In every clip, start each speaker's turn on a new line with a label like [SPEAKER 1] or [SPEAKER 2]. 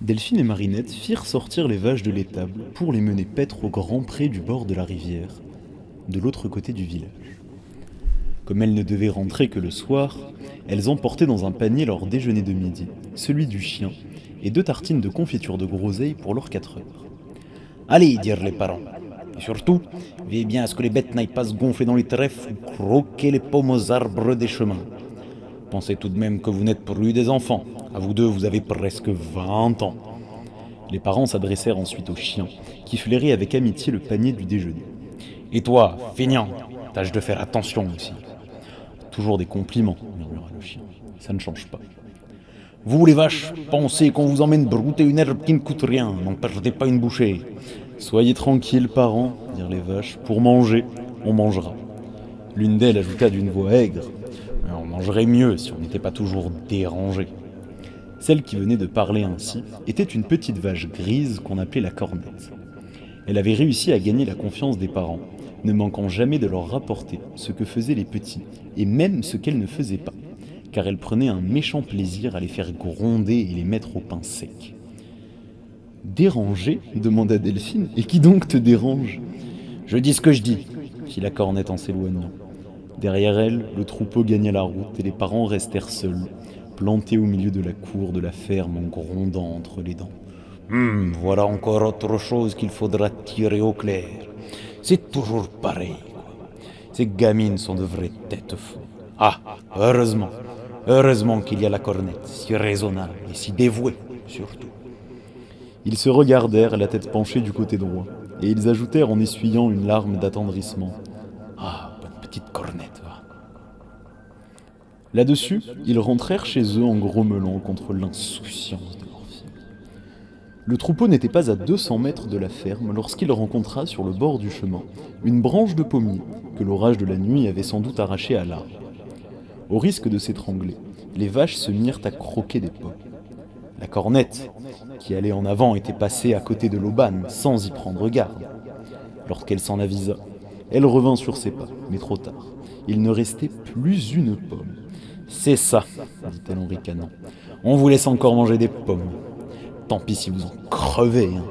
[SPEAKER 1] Delphine et Marinette firent sortir les vaches de l'étable pour les mener paître au grand pré du bord de la rivière, de l'autre côté du village. Comme elles ne devaient rentrer que le soir, elles emportaient dans un panier leur déjeuner de midi, celui du chien, et 2 tartines de confiture de groseille pour leurs 4 heures.
[SPEAKER 2] Allez, dirent les parents. Et surtout, veillez bien à ce que les bêtes n'aillent pas se gonfler dans les trèfles ou croquer les pommes aux arbres des chemins. Pensez tout de même que vous n'êtes plus des enfants. À vous deux, vous avez presque 20 ans.
[SPEAKER 1] Les parents s'adressèrent ensuite au chien, qui flairait avec amitié le panier du déjeuner.
[SPEAKER 2] Et toi, feignant, tâche de faire attention aussi.
[SPEAKER 1] Toujours des compliments, murmura le chien. Ça ne change pas.
[SPEAKER 2] Vous, les vaches, pensez qu'on vous emmène brouter une herbe qui ne coûte rien. N'en perdez pas une bouchée.
[SPEAKER 1] Soyez tranquilles, parents, dirent les vaches. Pour manger, on mangera. L'une d'elles ajouta d'une voix aigre.
[SPEAKER 2] On mangerait mieux si on n'était pas toujours dérangé.
[SPEAKER 1] Celle qui venait de parler ainsi était une petite vache grise qu'on appelait la cornette. Elle avait réussi à gagner la confiance des parents, ne manquant jamais de leur rapporter ce que faisaient les petits, et même ce qu'elle ne faisait pas, car elle prenait un méchant plaisir à les faire gronder et les mettre au pain sec. « Déranger » demanda Delphine. « Et qui donc te dérange ?»«
[SPEAKER 2] Je dis ce que je dis, »
[SPEAKER 1] fit la cornette en s'éloignant. Derrière elle, le troupeau gagna la route et les parents restèrent seuls, plantés au milieu de la cour de la ferme en grondant entre les dents.
[SPEAKER 2] Voilà encore autre chose qu'il faudra tirer au clair. C'est toujours pareil, quoi. Ces gamines sont de vraies têtes fous. Ah, heureusement qu'il y a la cornette, si raisonnable et si dévouée, surtout.
[SPEAKER 1] Ils se regardèrent, la tête penchée du côté droit, et ils ajoutèrent en essuyant une larme d'attendrissement.
[SPEAKER 2] Ah, bonne petite cornette, va.
[SPEAKER 1] Là-dessus, ils rentrèrent chez eux en grommelant contre l'insouciance de leur fille. Le troupeau n'était pas à 200 mètres de la ferme lorsqu'il rencontra sur le bord du chemin une branche de pommier que l'orage de la nuit avait sans doute arrachée à l'arbre. Au risque de s'étrangler, les vaches se mirent à croquer des pommes. La cornette, qui allait en avant, était passée à côté de l'aubaine sans y prendre garde. Lorsqu'elle s'en avisa, elle revint sur ses pas, mais trop tard. Il ne restait plus une pomme.
[SPEAKER 2] « C'est ça, dit-elle en ricanant. On vous laisse encore manger des pommes. Tant pis si vous en crevez, hein. »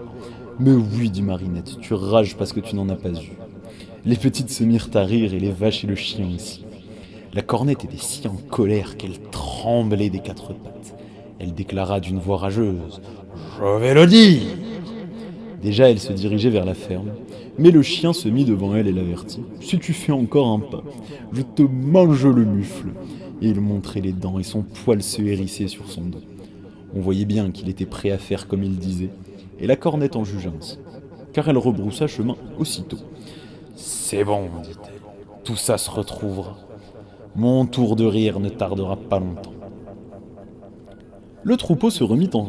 [SPEAKER 1] « Mais oui, dit Marinette, tu rages parce que tu n'en as pas eu. » Les petites se mirent à rire et les vaches et le chien aussi. La cornette était si en colère qu'elle tremblait des 4 pattes. Elle déclara d'une voix rageuse « Je vais le dire !» Déjà, elle se dirigeait vers la ferme, mais le chien se mit devant elle et l'avertit. « Si tu fais encore un pas, je te mange le mufle !» Et il montrait les dents et son poil se hérissait sur son dos. On voyait bien qu'il était prêt à faire comme il disait, et la cornette en jugea ainsi, car elle rebroussa chemin aussitôt.
[SPEAKER 2] « C'est bon, dit-elle, tout ça se retrouvera. Mon tour de rire ne tardera pas longtemps. »
[SPEAKER 1] Le troupeau se remit en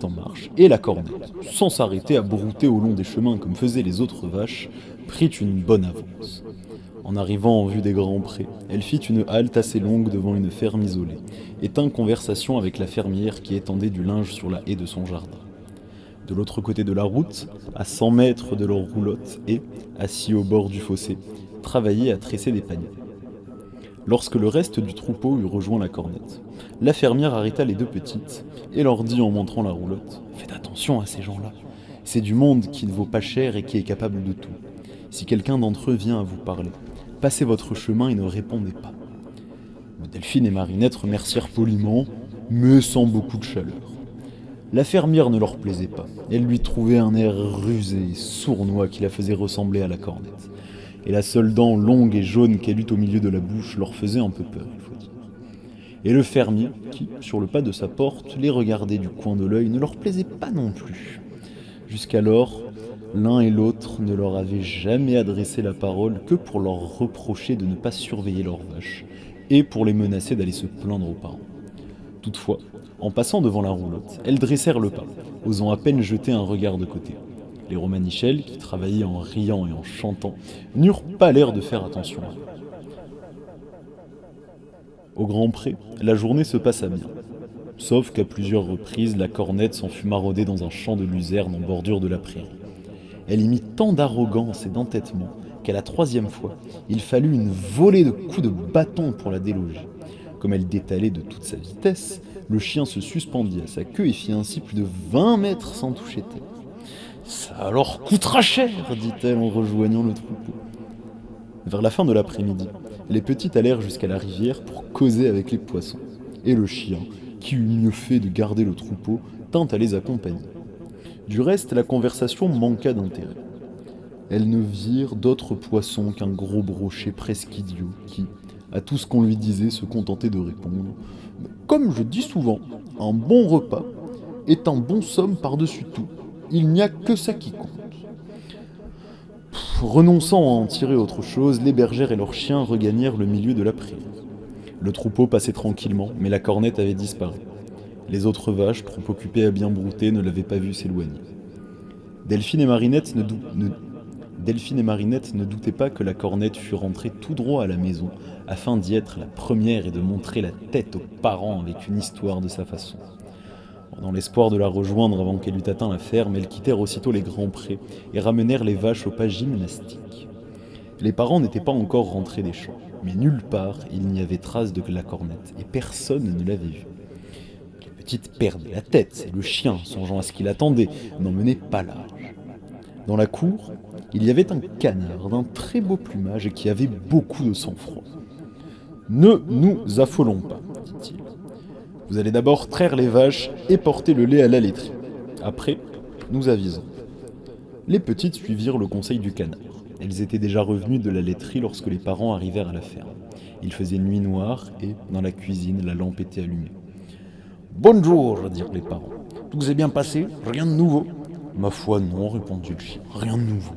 [SPEAKER 1] marche, et la cornette, sans s'arrêter à brouter au long des chemins comme faisaient les autres vaches, prit une bonne avance. En arrivant en vue des grands prés, elle fit une halte assez longue devant une ferme isolée, et tint conversation avec la fermière qui étendait du linge sur la haie de son jardin. De l'autre côté de la route, à 100 mètres de leur roulotte, et, assis au bord du fossé, travaillaient à tresser des paniers. Lorsque le reste du troupeau eut rejoint la cornette, la fermière arrêta les 2 petites et leur dit en montrant la roulotte « Faites attention à ces gens-là, c'est du monde qui ne vaut pas cher et qui est capable de tout. Si quelqu'un d'entre eux vient à vous parler, passez votre chemin et ne répondez pas. » Delphine et Marinette remercièrent poliment, mais sans beaucoup de chaleur. La fermière ne leur plaisait pas, elle lui trouvait un air rusé et sournois qui la faisait ressembler à la cornette. Et la seule dent longue et jaune qu'elle eut au milieu de la bouche leur faisait un peu peur, il faut dire. Et le fermier, qui, sur le pas de sa porte, les regardait du coin de l'œil, ne leur plaisait pas non plus. Jusqu'alors, l'un et l'autre ne leur avaient jamais adressé la parole que pour leur reprocher de ne pas surveiller leurs vaches, et pour les menacer d'aller se plaindre aux parents. Toutefois, en passant devant la roulotte, elles dressèrent le pas, osant à peine jeter un regard de côté. Les Romanichels, qui travaillaient en riant et en chantant, n'eurent pas l'air de faire attention à eux. Au Grand Pré, la journée se passa bien. Sauf qu'à plusieurs reprises, la cornette s'en fut maraudée dans un champ de luzerne en bordure de la prairie. Elle y mit tant d'arrogance et d'entêtement qu'à la 3e fois, il fallut une volée de coups de bâton pour la déloger. Comme elle détalait de toute sa vitesse, le chien se suspendit à sa queue et fit ainsi plus de 20 mètres sans toucher terre. Ça alors coûtera cher, dit-elle en rejoignant le troupeau. Vers la fin de l'après-midi, les petites allèrent jusqu'à la rivière pour causer avec les poissons. Et le chien, qui eut mieux fait de garder le troupeau, tint à les accompagner. Du reste, la conversation manqua d'intérêt. Elles ne virent d'autres poissons qu'un gros brochet presque idiot qui, à tout ce qu'on lui disait, se contentait de répondre « Comme je dis souvent, un bon repas est un bon somme par-dessus tout. Il n'y a que ça qui compte. » Renonçant à en tirer autre chose, les bergères et leurs chiens regagnèrent le milieu de la prairie. Le troupeau passait tranquillement, mais la cornette avait disparu. Les autres vaches, trop occupées à bien brouter, ne l'avaient pas vue s'éloigner. Delphine et Marinette ne doutaient pas que la cornette fût rentrée tout droit à la maison, afin d'y être la première et de montrer la tête aux parents avec une histoire de sa façon. Dans l'espoir de la rejoindre avant qu'elle eût atteint la ferme, elles quittèrent aussitôt les grands prés et ramenèrent les vaches au pas gymnastique. Les parents n'étaient pas encore rentrés des champs, mais nulle part il n'y avait trace de la cornette, et personne ne l'avait vue. Les petites perdaient la tête, et le chien, songeant à ce qu'il attendait, n'en menait pas large. Dans la cour, il y avait un canard d'un très beau plumage et qui avait beaucoup de sang-froid. « Ne nous affolons pas, dit-il. Vous allez d'abord traire les vaches et porter le lait à la laiterie. Après, nous avisons. » Les petites suivirent le conseil du canard. Elles étaient déjà revenues de la laiterie lorsque les parents arrivèrent à la ferme. Il faisait nuit noire et, dans la cuisine, la lampe était allumée. « Bonjour, dirent les parents. Tout s'est bien passé? Rien de nouveau? » « Ma foi, non, répondit le chien. Rien de nouveau.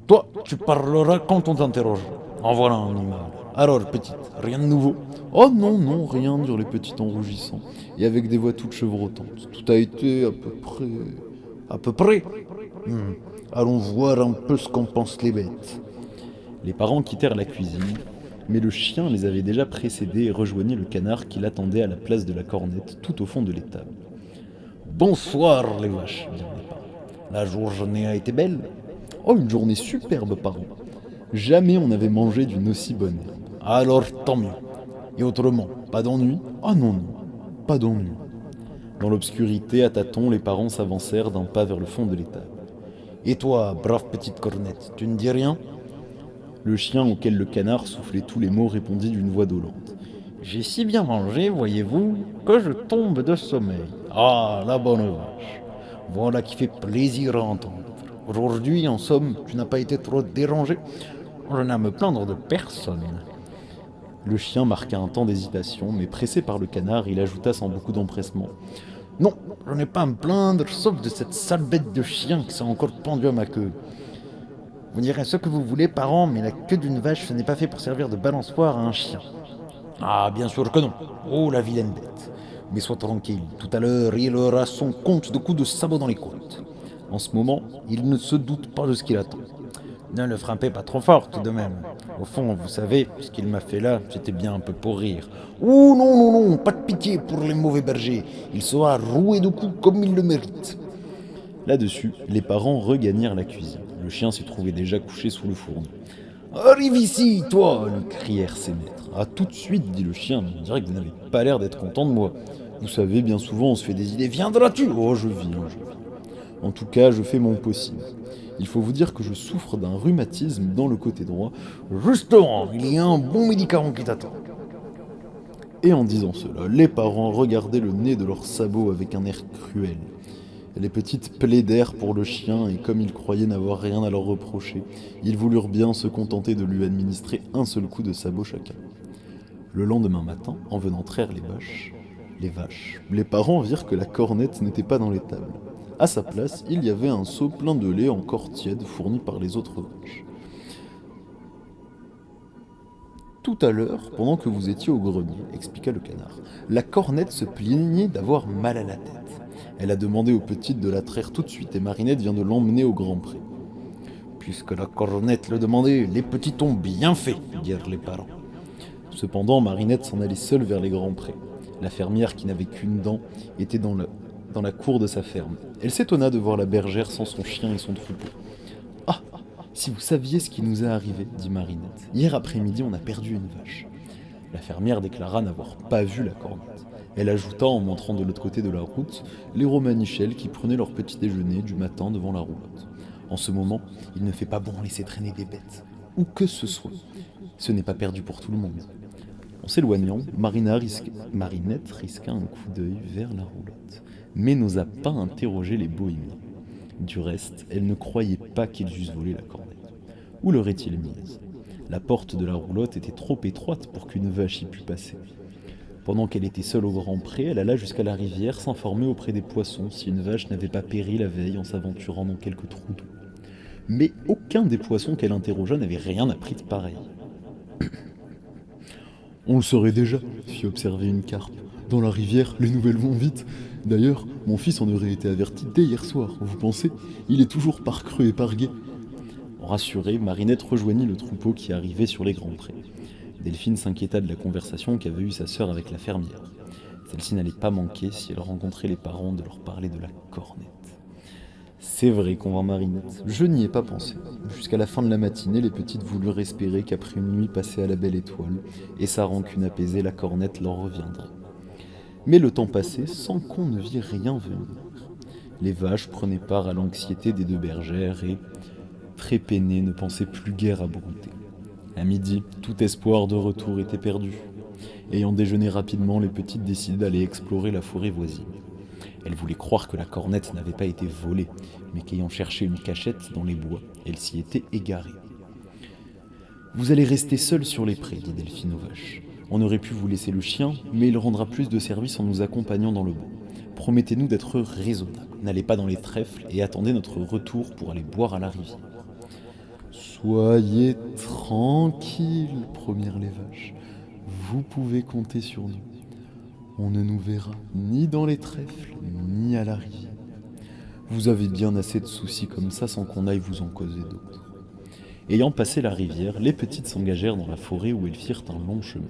[SPEAKER 1] Toi, tu parleras quand on t'interrogera. En voilà un animal. Alors, petite, rien de nouveau? Oh non, non, rien, dirent les petites en rougissant, et avec des voix toutes chevrotantes. Tout a été à peu près. À peu près? Allons voir un peu ce qu'en pensent les bêtes. Les parents quittèrent la cuisine, mais le chien les avait déjà précédés et rejoignit le canard qui l'attendait à la place de la cornette, tout au fond de l'étable. Bonsoir les vaches, dirent les parents. La journée a été belle? Oh, une journée superbe, parents. Jamais on n'avait mangé d'une aussi bonne herbe. Alors tant mieux. Et autrement, pas d'ennui? Ah non, non, pas d'ennui. Dans l'obscurité, à tâtons, les parents s'avancèrent d'un pas vers le fond de l'étable. Et toi, brave petite cornette, tu ne dis rien? Le chien auquel le canard soufflait tous les mots répondit d'une voix dolente. J'ai si bien mangé, voyez-vous, que je tombe de sommeil. Ah, la bonne vache. Voilà qui fait plaisir à entendre. Aujourd'hui, en somme, tu n'as pas été trop dérangé. Je n'ai à me plaindre de personne. Le chien marqua un temps d'hésitation, mais pressé par le canard, il ajouta sans beaucoup d'empressement. Non, je n'ai pas à me plaindre, sauf de cette sale bête de chien qui s'est encore pendue à ma queue. Vous direz ce que vous voulez, parents, mais la queue d'une vache, ce n'est pas fait pour servir de balançoire à un chien. Ah, bien sûr que non. Oh, la vilaine bête. Mais sois tranquille, tout à l'heure, il aura son compte de coups de sabot dans les côtes. En ce moment, il ne se doute pas de ce qu'il attend. Ne le frappez pas trop fort, tout de même. Au fond, vous savez, ce qu'il m'a fait là, c'était bien un peu pour rire. Oh non, non, non, pas de pitié pour les mauvais bergers. Il sera roué de coups comme il le mérite. Là-dessus, les parents regagnèrent la cuisine. Le chien s'y trouvait déjà couché sous le fourneau. Arrive ici, toi, lui crièrent ses maîtres. Ah, tout de suite, dit le chien, on dirait que vous n'avez pas l'air d'être content de moi. Vous savez, bien souvent, on se fait des idées. Viendras-tu? Oh, je viens, je viens. En tout cas, je fais mon possible. Il faut vous dire que je souffre d'un rhumatisme dans le côté droit. Justement, il y a un bon médicament qui t'attend. Et en disant cela, les parents regardaient le nez de leurs sabots avec un air cruel. Les petites plaidèrent pour le chien, et comme ils croyaient n'avoir rien à leur reprocher, ils voulurent bien se contenter de lui administrer un seul coup de sabot chacun. Le lendemain matin, en venant traire les vaches, les parents virent que la cornette n'était pas dans l'étable. À sa place, il y avait un seau plein de lait encore tiède fourni par les autres vaches. Tout à l'heure, pendant que vous étiez au grenier, expliqua le canard, la cornette se plaignait d'avoir mal à la tête. Elle a demandé aux petites de la traire tout de suite et Marinette vient de l'emmener au grand pré. Puisque la cornette le demandait, les petites ont bien fait, dirent les parents. Cependant, Marinette s'en allait seule vers les grands prés. La fermière, qui n'avait qu'une dent, était dans la cour de sa ferme. Elle s'étonna de voir la bergère sans son chien et son troupeau. « Ah, si vous saviez ce qui nous est arrivé, dit Marinette. Hier après-midi, on a perdu une vache. La fermière déclara n'avoir pas vu la cornette. Elle ajouta en montrant de l'autre côté de la route les Romanichels qui prenaient leur petit déjeuner du matin devant la roulotte. En ce moment, il ne fait pas bon laisser traîner des bêtes, où que ce soit. Ce n'est pas perdu pour tout le monde. En s'éloignant, Marinette risqua un coup d'œil vers la roulotte, mais n'osa pas interroger les bohémiens. Du reste, elle ne croyait pas qu'ils eussent volé la cornette. Où l'aurait-il mise? La porte de la roulotte était trop étroite pour qu'une vache y pût passer. Pendant qu'elle était seule au grand pré, elle alla jusqu'à la rivière s'informer auprès des poissons si une vache n'avait pas péri la veille en s'aventurant dans quelques trous d'eau. Mais aucun des poissons qu'elle interrogea n'avait rien appris de pareil. On le saurait déjà, fit observer une carpe. Dans la rivière, les nouvelles vont vite. D'ailleurs, mon fils en aurait été averti dès hier soir, vous pensez? Il est toujours parcreux et pargué. Rassurée, Marinette rejoignit le troupeau qui arrivait sur les grands prés. Delphine s'inquiéta de la conversation qu'avait eue sa sœur avec la fermière. Celle-ci n'allait pas manquer, si elle rencontrait les parents, de leur parler de la cornette. C'est vrai, convint Marinette, je n'y ai pas pensé. Jusqu'à la fin de la matinée, les petites voulurent espérer qu'après une nuit passée à la belle étoile, et sa rancune apaisée, la cornette leur reviendrait. Mais le temps passait sans qu'on ne vît rien venir. Les vaches prenaient part à l'anxiété des deux bergères et, très peinées, ne pensaient plus guère à brouter. À midi, tout espoir de retour était perdu. Ayant déjeuné rapidement, les petites décidaient d'aller explorer la forêt voisine. Elles voulaient croire que la cornette n'avait pas été volée, mais qu'ayant cherché une cachette dans les bois, elle s'y était égarée. « Vous allez rester seul sur les prés, dit Delphine aux vaches. On aurait pu vous laisser le chien, mais il rendra plus de service en nous accompagnant dans le bois. Promettez-nous d'être raisonnables. N'allez pas dans les trèfles et attendez notre retour pour aller boire à la rivière. » « Soyez tranquilles, promirent les vaches. Vous pouvez compter sur nous. On ne nous verra ni dans les trèfles, ni à la rivière. Vous avez bien assez de soucis comme ça sans qu'on aille vous en causer d'autres. Ayant passé la rivière, les petites s'engagèrent dans la forêt où elles firent un long chemin.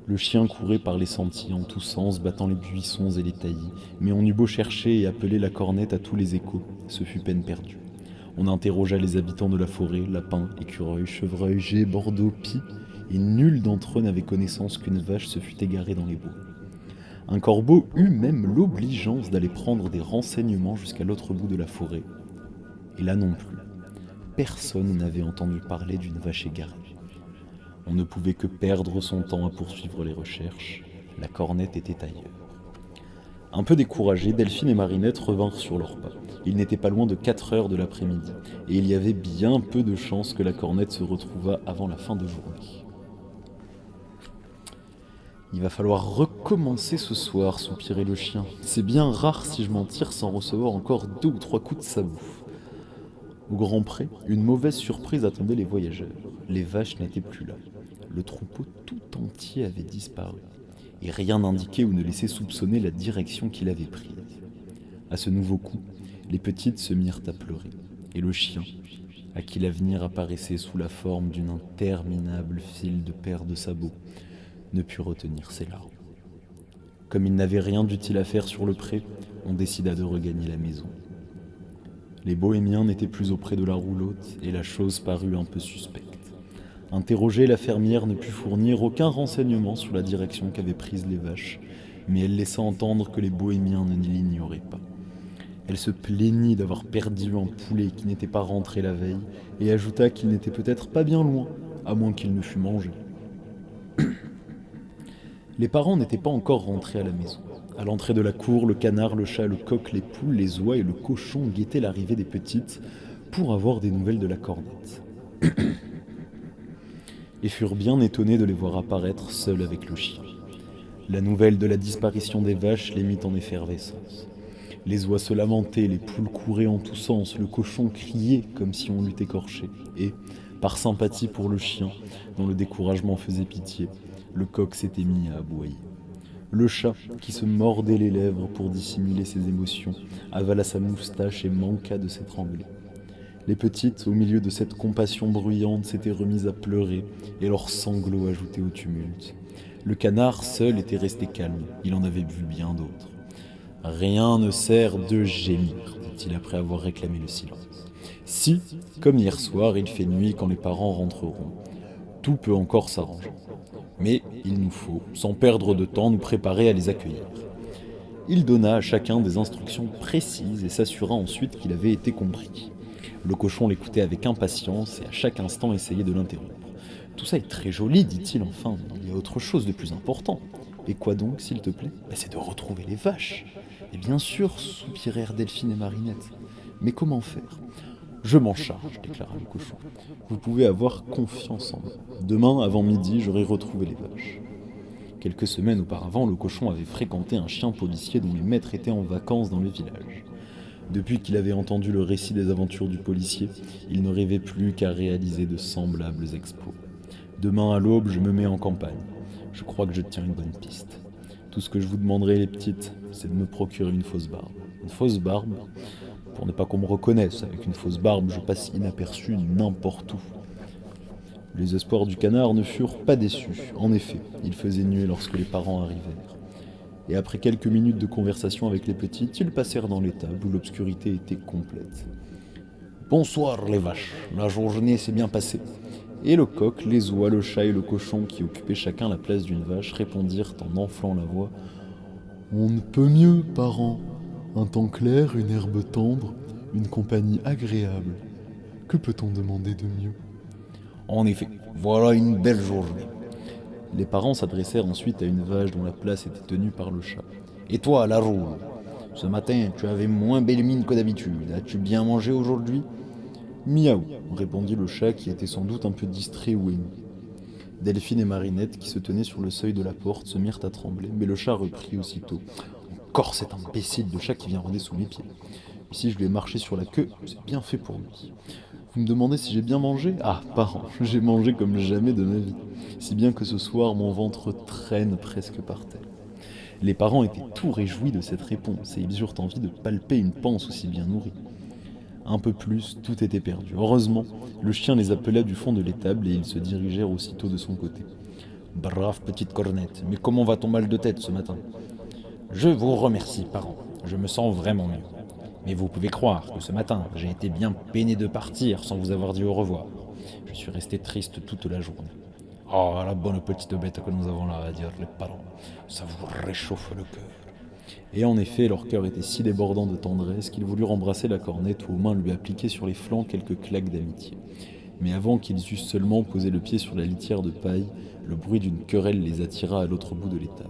[SPEAKER 1] Le chien courait par les sentiers en tous sens, battant les buissons et les taillis, mais on eut beau chercher et appeler la cornette à tous les échos, ce fut peine perdue. On interrogea les habitants de la forêt, lapins, écureuils, chevreuils, geais, bordeaux, pies, et nul d'entre eux n'avait connaissance qu'une vache se fût égarée dans les bois. Un corbeau eut même l'obligeance d'aller prendre des renseignements jusqu'à l'autre bout de la forêt. Et là non plus, personne n'avait entendu parler d'une vache égarée. On ne pouvait que perdre son temps à poursuivre les recherches. La cornette était ailleurs. Un peu découragées, Delphine et Marinette revinrent sur leurs pas. Il n'était pas loin de 4 heures de l'après-midi, et il y avait bien peu de chances que la cornette se retrouvât avant la fin de journée. Il va falloir recommencer ce soir, soupirait le chien. C'est bien rare si je m'en tire sans recevoir encore 2 ou 3 coups de sabot. Au grand pré, une mauvaise surprise attendait les voyageurs. Les vaches n'étaient plus là. Le troupeau tout entier avait disparu, et rien n'indiquait ou ne laissait soupçonner la direction qu'il avait prise. À ce nouveau coup, les petites se mirent à pleurer, et le chien, à qui l'avenir apparaissait sous la forme d'une interminable file de paires de sabots, ne put retenir ses larmes. Comme il n'avait rien d'utile à faire sur le pré, on décida de regagner la maison. Les bohémiens n'étaient plus auprès de la roulotte, et la chose parut un peu suspecte. Interrogée, la fermière ne put fournir aucun renseignement sur la direction qu'avaient prise les vaches, mais elle laissa entendre que les bohémiens ne l'ignoraient pas. Elle se plaignit d'avoir perdu un poulet qui n'était pas rentré la veille, et ajouta qu'il n'était peut-être pas bien loin, à moins qu'il ne fût mangé. Les parents n'étaient pas encore rentrés à la maison. À l'entrée de la cour, le canard, le chat, le coq, les poules, les oies et le cochon guettaient l'arrivée des petites pour avoir des nouvelles de la cornette. Ils furent bien étonnés de les voir apparaître seuls avec le chien. La nouvelle de la disparition des vaches les mit en effervescence. Les oies se lamentaient, les poules couraient en tous sens, le cochon criait comme si on l'eût écorché, et, par sympathie pour le chien, dont le découragement faisait pitié, le coq s'était mis à aboyer. Le chat, qui se mordait les lèvres pour dissimuler ses émotions, avala sa moustache et manqua de s'étrangler. Les petites, au milieu de cette compassion bruyante, s'étaient remises à pleurer, et leurs sanglots ajoutaient au tumulte. Le canard seul était resté calme, il en avait vu bien d'autres. « Rien ne sert de gémir, dit-il après avoir réclamé le silence. Si, comme hier soir, il fait nuit quand les parents rentreront, Tout peut encore s'arranger. Mais il nous faut, sans perdre de temps, nous préparer à les accueillir. Il donna à chacun des instructions précises et s'assura ensuite qu'il avait été compris. Le cochon l'écoutait avec impatience et à chaque instant essayait de l'interrompre. Tout ça est très joli, dit-il enfin, mais il y a autre chose de plus important. Et quoi donc, s'il te plaît? C'est de retrouver les vaches. Et bien sûr, soupirèrent Delphine et Marinette. Mais comment faire? Je m'en charge, déclara le cochon. Vous pouvez avoir confiance en moi. Demain, avant midi, j'aurai retrouvé les vaches. Quelques semaines auparavant, le cochon avait fréquenté un chien policier dont les maîtres étaient en vacances dans le village. Depuis qu'il avait entendu le récit des aventures du policier, il ne rêvait plus qu'à réaliser de semblables exploits. Demain à l'aube, je me mets en campagne. Je crois que je tiens une bonne piste. Tout ce que je vous demanderai, les petites, c'est de me procurer une fausse barbe. Une fausse barbe, pour ne pas qu'on me reconnaisse. Avec une fausse barbe, je passe inaperçu n'importe où. Les espoirs du canard ne furent pas déçus. En effet, il faisait nuit lorsque les parents arrivèrent. Et après quelques minutes de conversation avec les petites, ils passèrent dans l'étable où l'obscurité était complète.
[SPEAKER 2] Bonsoir les vaches, la journée s'est bien passée.
[SPEAKER 1] Et le coq, les oies, le chat et le cochon, qui occupaient chacun la place d'une vache, répondirent en enflant la voix. On ne peut mieux, parents. Un temps clair, une herbe tendre, une compagnie agréable. Que peut-on demander de mieux?
[SPEAKER 2] En effet, voilà une belle journée.
[SPEAKER 1] Les parents s'adressèrent ensuite à une vache dont la place était tenue par le chat.
[SPEAKER 2] Et toi, la rouge, ce matin, tu avais moins belle mine que d'habitude. As-tu bien mangé aujourd'hui?
[SPEAKER 1] Miaou, répondit le chat qui était sans doute un peu distrait ou ému. Delphine et Marinette, qui se tenaient sur le seuil de la porte, se mirent à trembler, mais le chat reprit aussitôt. Encore cet imbécile de chat qui vient rôder sous mes pieds. Si je lui ai marché sur la queue, c'est bien fait pour lui. Vous me demandez si j'ai bien mangé? Ah, parents, j'ai mangé comme jamais de ma vie. Si bien que ce soir, mon ventre traîne presque par terre. Les parents étaient tout réjouis de cette réponse et ils eurent envie de palper une panse aussi bien nourrie. Un peu plus, tout était perdu. Heureusement, le chien les appela du fond de l'étable et ils se dirigèrent aussitôt de son côté.
[SPEAKER 2] Brave petite cornette, mais comment va ton mal de tête ce matin? Je vous remercie, parents. Je me sens vraiment mieux. Mais vous pouvez croire que ce matin, j'ai été bien peiné de partir sans vous avoir dit au revoir. Je suis resté triste toute la journée. Oh, la bonne petite bête que nous avons là, à dire les parents. Ça vous réchauffe le cœur.
[SPEAKER 1] Et en effet, leur cœur était si débordant de tendresse qu'ils voulurent embrasser la cornette ou au moins lui appliquer sur les flancs quelques claques d'amitié. Mais avant qu'ils eussent seulement posé le pied sur la litière de paille, le bruit d'une querelle les attira à l'autre bout de l'étable.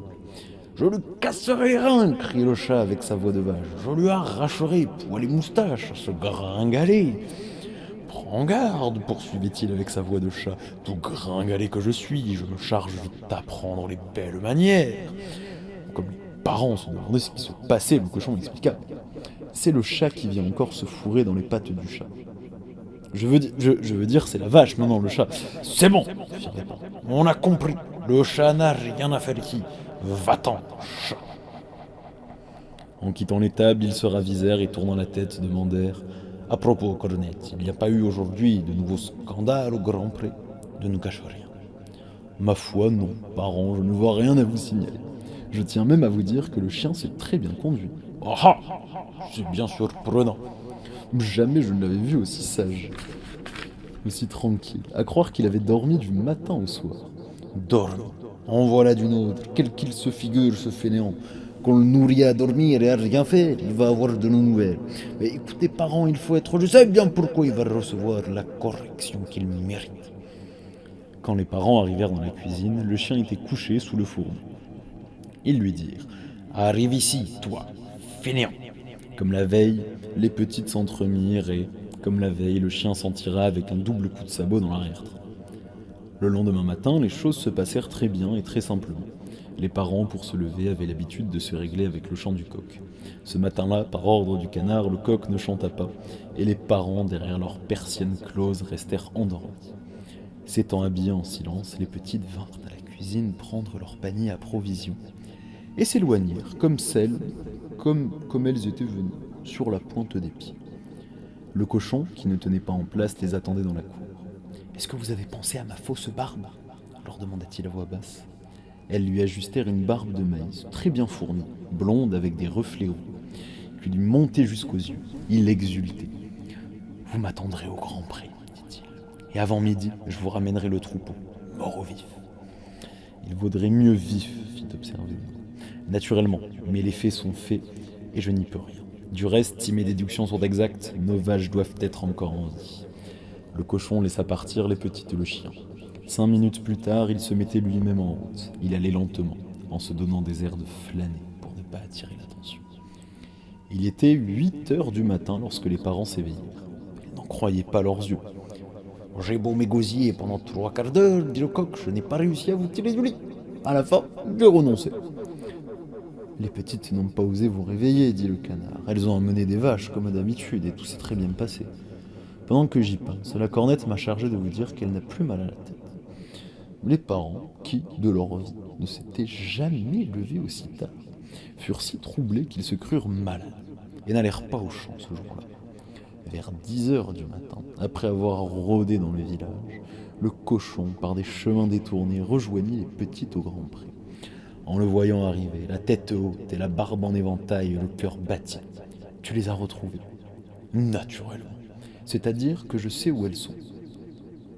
[SPEAKER 2] « Je lui casserai les reins !» crie le chat avec sa voix de vache. « Je lui arracherai poil et moustache, ce gringalet !»« Prends garde !» poursuivit-il avec sa voix de chat. « Tout gringalet que je suis, je me charge de t'apprendre les belles manières !»
[SPEAKER 1] Comme les parents se demandaient ce qui se passait, le cochon expliqua. C'est le chat qui vient encore se fourrer dans les pattes du chat. Je veux dire, c'est la vache, non, le chat.
[SPEAKER 2] C'est bon, on a compris. Le chat n'a rien à faire ici. Va-t'en, chat.
[SPEAKER 1] En quittant l'étable, ils se ravisèrent et tournant la tête, demandèrent «
[SPEAKER 2] À propos, Cornette, il n'y a pas eu aujourd'hui de nouveaux scandales au Grand Pré? Ne nous cache rien. »
[SPEAKER 1] Ma foi, non, parents, je ne vois rien à vous signaler. Je tiens même à vous dire que le chien s'est très bien conduit.
[SPEAKER 2] Ah, c'est bien surprenant.
[SPEAKER 1] Jamais je ne l'avais vu aussi sage, aussi tranquille, à croire qu'il avait dormi du matin au soir.
[SPEAKER 2] Dormi. En voilà d'une autre. Quel qu'il se figure, ce fainéant. Qu'on le nourrit à dormir et à rien faire, il va avoir de nos nouvelles. Mais écoutez, parents, il faut être... Je sais bien pourquoi il va recevoir la correction qu'il mérite.
[SPEAKER 1] Quand les parents arrivèrent dans la cuisine, le chien était couché sous le fourneau. Ils lui dirent
[SPEAKER 2] « Arrive ici, toi, fainéant !»
[SPEAKER 1] Comme la veille, les petites s'entremirent et, comme la veille, le chien s'en tira avec un double coup de sabot dans l'arrière-train. Le lendemain matin, les choses se passèrent très bien et très simplement. Les parents, pour se lever, avaient l'habitude de se régler avec le chant du coq. Ce matin-là, par ordre du canard, le coq ne chanta pas, et les parents, derrière leurs persiennes closes, restèrent endormis. S'étant habillés en silence, les petites vinrent à la cuisine prendre leur panier à provisions, et s'éloignèrent, comme elles étaient venues, sur la pointe des pieds. Le cochon, qui ne tenait pas en place, les attendait dans la cour. « Est-ce que vous avez pensé à ma fausse barbe ?» leur demanda-t-il à voix basse. Elles lui ajustèrent une barbe de maïs, très bien fournie, blonde avec des reflets roux, qui lui montait jusqu'aux yeux. Il exultait. « Vous m'attendrez au Grand Pré, dit-il. Et avant midi, je vous ramènerai le troupeau.
[SPEAKER 2] mort au vif.
[SPEAKER 1] Il vaudrait mieux vif, fit observer. Naturellement, mais les faits sont faits et je n'y peux rien. Du reste, si mes déductions sont exactes, nos vaches doivent être encore en vie. Le cochon laissa partir les petites et le chien. 5 minutes plus tard, il se mettait lui-même en route. Il allait lentement, en se donnant des airs de flâner pour ne pas attirer l'attention. Il était 8 heures du matin lorsque les parents s'éveillèrent. Ils n'en croyaient pas leurs yeux.
[SPEAKER 2] J'ai beau m'égosiller pendant 3 quarts d'heure, dit le coq, je n'ai pas réussi à vous tirer du lit. À la fin, j'ai renoncé.
[SPEAKER 1] Les petites n'ont pas osé vous réveiller, dit le canard. Elles ont emmené des vaches, comme d'habitude, et tout s'est très bien passé. Pendant que j'y pense, la cornette m'a chargé de vous dire qu'elle n'a plus mal à la tête. Les parents, qui, de leur vie, ne s'étaient jamais levés aussi tard, furent si troublés qu'ils se crurent malades, et n'allèrent pas au champ ce jour-là. Vers 10 heures du matin, après avoir rôdé dans le village, le cochon, par des chemins détournés, rejoignit les petites au grand pré. En le voyant arriver, la tête haute et la barbe en éventail, le cœur battit. Tu les as retrouvées? Naturellement. C'est-à-dire que je sais où elles sont.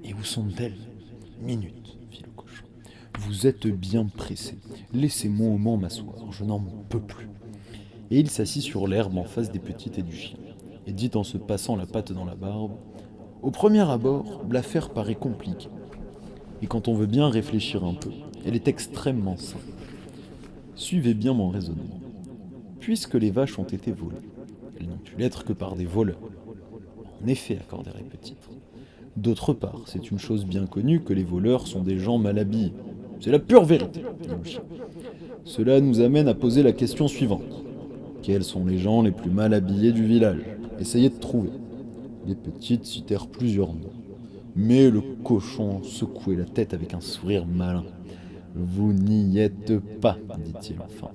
[SPEAKER 1] Et où sont-elles? Minute, fit le cochon. Vous êtes bien pressé. Laissez-moi au moins m'asseoir, je n'en peux plus. Et il s'assit sur l'herbe en face des petites et du chien, et dit en se passant la patte dans la barbe, au premier abord, l'affaire paraît compliquée. Et quand on veut bien réfléchir un peu, elle est extrêmement simple. Suivez bien mon raisonnement. Puisque les vaches ont été volées, elles n'ont pu l'être que par des voleurs. En effet, accorderaient peut-être. D'autre part, c'est une chose bien connue que les voleurs sont des gens mal habillés. C'est la pure vérité, dit le chien. Cela nous amène à poser la question suivante. Quels sont les gens les plus mal habillés du village? Essayez de trouver. Les petites citèrent plusieurs noms. Mais le cochon secouait la tête avec un sourire malin. Vous n'y êtes pas, dit-il enfin.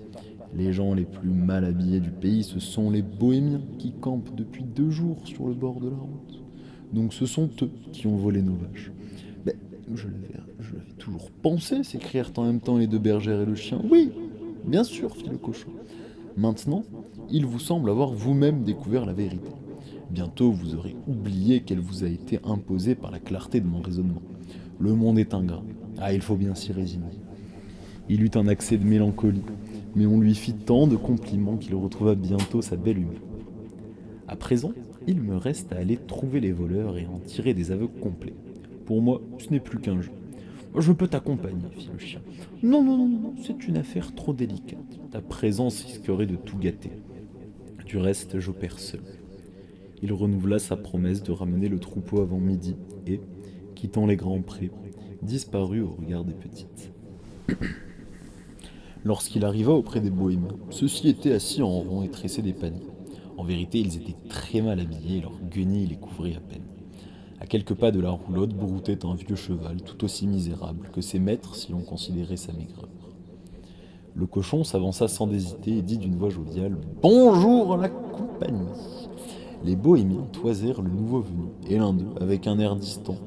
[SPEAKER 1] Les gens les plus mal habillés du pays, ce sont les bohémiens qui campent depuis 2 jours sur le bord de la route. Donc ce sont eux qui ont volé nos vaches. Mais je l'avais toujours pensé, s'écrièrent en même temps les 2 bergères et le chien. Oui, bien sûr, fit le cochon. Maintenant, il vous semble avoir vous-même découvert la vérité. Bientôt, vous aurez oublié qu'elle vous a été imposée par la clarté de mon raisonnement. Le monde est ingrat. Ah, il faut bien s'y résigner. Il eut un accès de mélancolie, mais on lui fit tant de compliments qu'il retrouva bientôt sa belle humeur. À présent, il me reste à aller trouver les voleurs et en tirer des aveux complets. Pour moi, ce n'est plus qu'un jeu. Je peux t'accompagner, fit le chien. Non, non, non, non, c'est une affaire trop délicate. Ta présence risquerait de tout gâter. Du reste, j'opère seul. Il renouvela sa promesse de ramener le troupeau avant midi et, quittant les grands prés, disparut au regard des petites. Lorsqu'il arriva auprès des bohémiens, ceux-ci étaient assis en rond et tressaient des paniers. En vérité, ils étaient très mal habillés et leur guenille les couvrait à peine. À quelques pas de la roulotte broutait un vieux cheval tout aussi misérable que ses maîtres si l'on considérait sa maigreur. Le cochon s'avança sans hésiter et dit d'une voix joviale « Bonjour la compagnie !» Les bohémiens toisèrent le nouveau venu, et l'un d'eux, avec un air distant,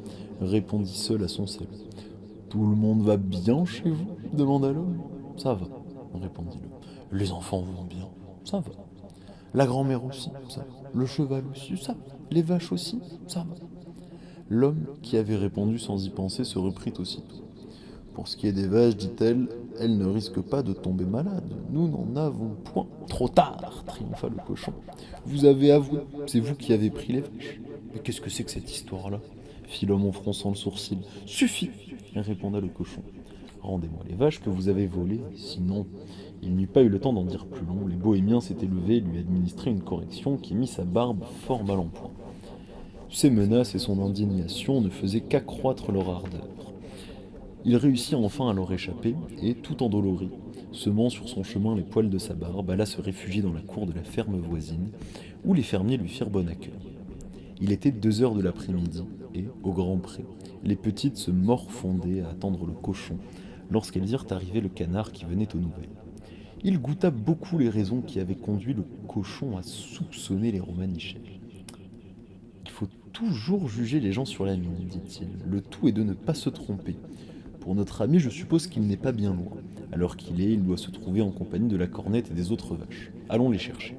[SPEAKER 1] répondit seul à son salut. « Tout le monde va bien chez vous ?» demanda l'homme. « Ça va, » répondit l'homme. « Les enfants vont bien, ça va. La grand-mère aussi, ça va. Le cheval aussi, ça va. Les vaches aussi, ça va. » L'homme, qui avait répondu sans y penser, se reprit aussitôt. « Pour ce qui est des vaches, dit-elle, elles ne risquent pas de tomber malades. Nous n'en avons point. »« Trop tard !» triompha le cochon. « Vous avez avoué, c'est vous qui avez pris les vaches. »« Mais qu'est-ce que c'est que cette histoire-là » fit l'homme en fronçant le sourcil. « Suffit !» répondit le cochon. « Rendez-moi les vaches que vous avez volées, sinon... » Il n'eut pas eu le temps d'en dire plus long. Les bohémiens s'étaient levés et lui administraient une correction qui mit sa barbe fort mal en point. Ses menaces et son indignation ne faisaient qu'accroître leur ardeur. Il réussit enfin à leur échapper et, tout endolori, semant sur son chemin les poils de sa barbe, alla se réfugier dans la cour de la ferme voisine, où les fermiers lui firent bon accueil. Il était 2 heures de l'après-midi et, au grand pré, les petites se morfondaient à attendre le cochon lorsqu'elles virent arriver le canard qui venait aux nouvelles. Il goûta beaucoup les raisons qui avaient conduit le cochon à soupçonner les Romanichels. Il faut toujours juger les gens sur la mine, dit-il. Le tout est de ne pas se tromper. Pour notre ami, je suppose qu'il n'est pas bien loin. À l'heure qu'il est, il doit se trouver en compagnie de la cornette et des autres vaches. Allons les chercher.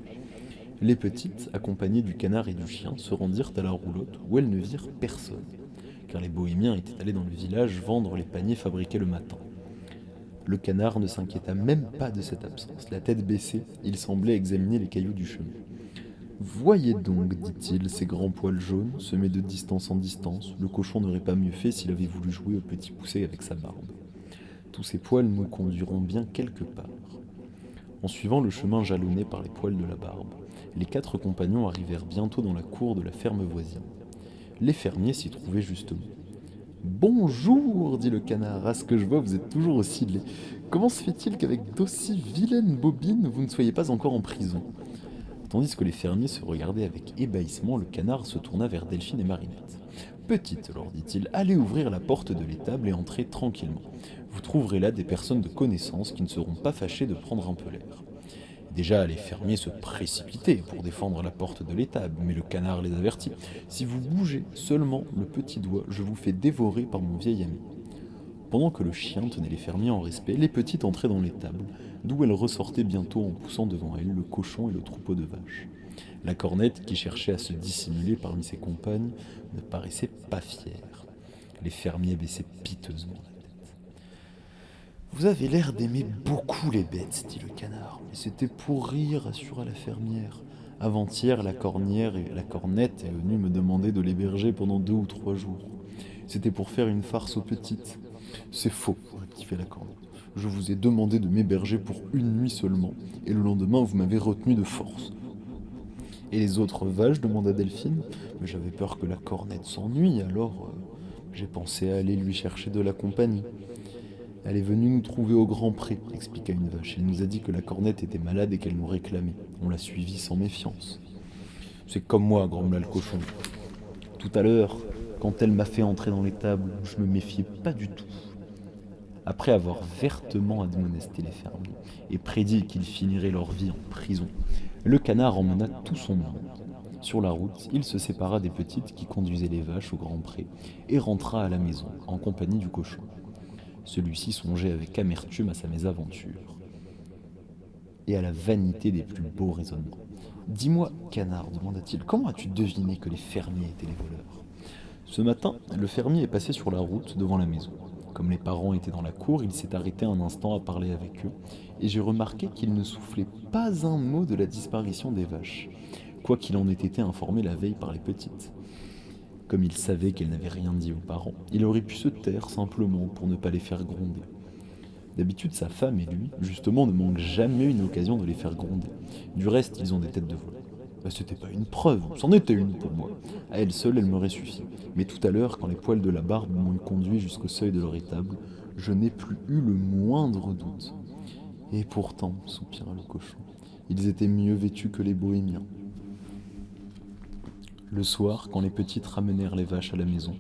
[SPEAKER 1] Les petites, accompagnées du canard et du chien, se rendirent à la roulotte où elles ne virent personne. car les bohémiens étaient allés dans le village vendre les paniers fabriqués le matin. Le canard ne s'inquiéta même pas de cette absence. La tête baissée, il semblait examiner les cailloux du chemin. Voyez donc, dit-il, ces grands poils jaunes, semés de distance en distance. Le cochon n'aurait pas mieux fait s'il avait voulu jouer au petit poucet avec sa barbe. Tous ces poils nous conduiront bien quelque part. En suivant le chemin jalonné par les poils de la barbe, les 4 compagnons arrivèrent bientôt dans la cour de la ferme voisine. Les fermiers s'y trouvaient justement. Bonjour, dit le canard, à ce que je vois, vous êtes toujours aussi laid. Comment se fait-il qu'avec d'aussi vilaines bobines, vous ne soyez pas encore en prison? Tandis que les fermiers se regardaient avec ébahissement, le canard se tourna vers Delphine et Marinette. Petite, leur dit-il, allez ouvrir la porte de l'étable et entrez tranquillement. Vous trouverez là des personnes de connaissance qui ne seront pas fâchées de prendre un peu l'air. Déjà, les fermiers se précipitaient pour défendre la porte de l'étable, mais le canard les avertit. Si vous bougez seulement le petit doigt, je vous fais dévorer par mon vieil ami. Pendant que le chien tenait les fermiers en respect, les petites entraient dans l'étable, d'où elles ressortaient bientôt en poussant devant elles le cochon et le troupeau de vaches. La cornette, qui cherchait à se dissimuler parmi ses compagnes, ne paraissait pas fière. Les fermiers baissaient piteusement la tête. Vous avez l'air d'aimer beaucoup les bêtes, dit le canard. Mais c'était pour rire, assura la fermière. Avant-hier, la cornette est venue me demander de l'héberger pendant 2 ou 3 jours. C'était pour faire une farce aux petites. C'est faux, rectifia la cornette. Je vous ai demandé de m'héberger pour 1 nuit seulement, et le lendemain vous m'avez retenu de force. Et les autres vaches demanda Delphine. Mais j'avais peur que la cornette s'ennuie, alors j'ai pensé à aller lui chercher de la compagnie. Elle est venue nous trouver au Grand Pré, expliqua une vache. Elle nous a dit que la cornette était malade et qu'elle nous réclamait. On l'a suivie sans méfiance. C'est comme moi, grommela le cochon. Tout à l'heure, quand elle m'a fait entrer dans l'étable, je me méfiais pas du tout. Après avoir vertement admonesté les fermiers et prédit qu'ils finiraient leur vie en prison, le canard emmena tout son monde. Sur la route, il se sépara des petites qui conduisaient les vaches au Grand Pré et rentra à la maison en compagnie du cochon. Celui-ci songeait avec amertume à sa mésaventure et à la vanité des plus beaux raisonnements. « Dis-moi, canard, demanda-t-il, comment as-tu deviné que les fermiers étaient les voleurs ?» Ce matin, le fermier est passé sur la route devant la maison. Comme les parents étaient dans la cour, il s'est arrêté un instant à parler avec eux, et j'ai remarqué qu'il ne soufflait pas un mot de la disparition des vaches, quoiqu'il en ait été informé la veille par les petites. Comme il savait qu'elles n'avaient rien dit aux parents, il aurait pu se taire simplement pour ne pas les faire gronder. D'habitude, sa femme et lui, justement, ne manquent jamais une occasion de les faire gronder. Du reste, ils ont des têtes de veau. C'était pas une preuve, c'en était une pour moi. À elle seule, elle m'aurait suffi. Mais tout à l'heure, quand les poils de la barbe m'ont conduit jusqu'au seuil de leur étable, je n'ai plus eu le moindre doute. Et pourtant, soupira le cochon, ils étaient mieux vêtus que les bohémiens. Le soir, quand les petites ramenèrent les vaches à la maison,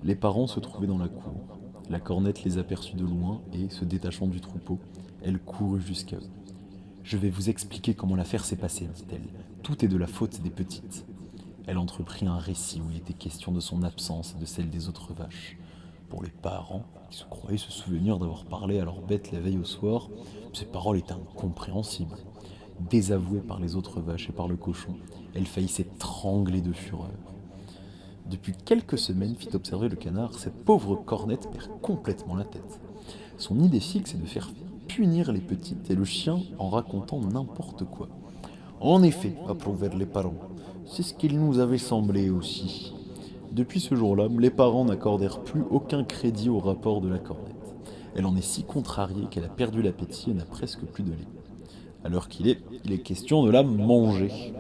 [SPEAKER 1] les parents se trouvaient dans la cour. La cornette les aperçut de loin et, se détachant du troupeau, elle courut jusqu'à eux. « Je vais vous expliquer comment l'affaire s'est passée, dit-elle. Tout est de la faute des petites. » Elle entreprit un récit où il était question de son absence et de celle des autres vaches. Pour les parents, qui se croyaient se souvenir d'avoir parlé à leurs bêtes la veille au soir, ces paroles étaient incompréhensibles. Désavouée par les autres vaches et par le cochon, elle faillit s'étrangler de fureur. Depuis quelques semaines, fit observer le canard, cette pauvre cornette perd complètement la tête. Son idée fixe est de faire punir les petites et le chien en racontant n'importe quoi. En effet, approuvèrent les parents, c'est ce qu'il nous avait semblé aussi. Depuis ce jour-là, les parents n'accordèrent plus aucun crédit au rapport de la cornette. Elle en est si contrariée qu'elle a perdu l'appétit et n'a presque plus de lait. À l'heure qu'il est question de la manger.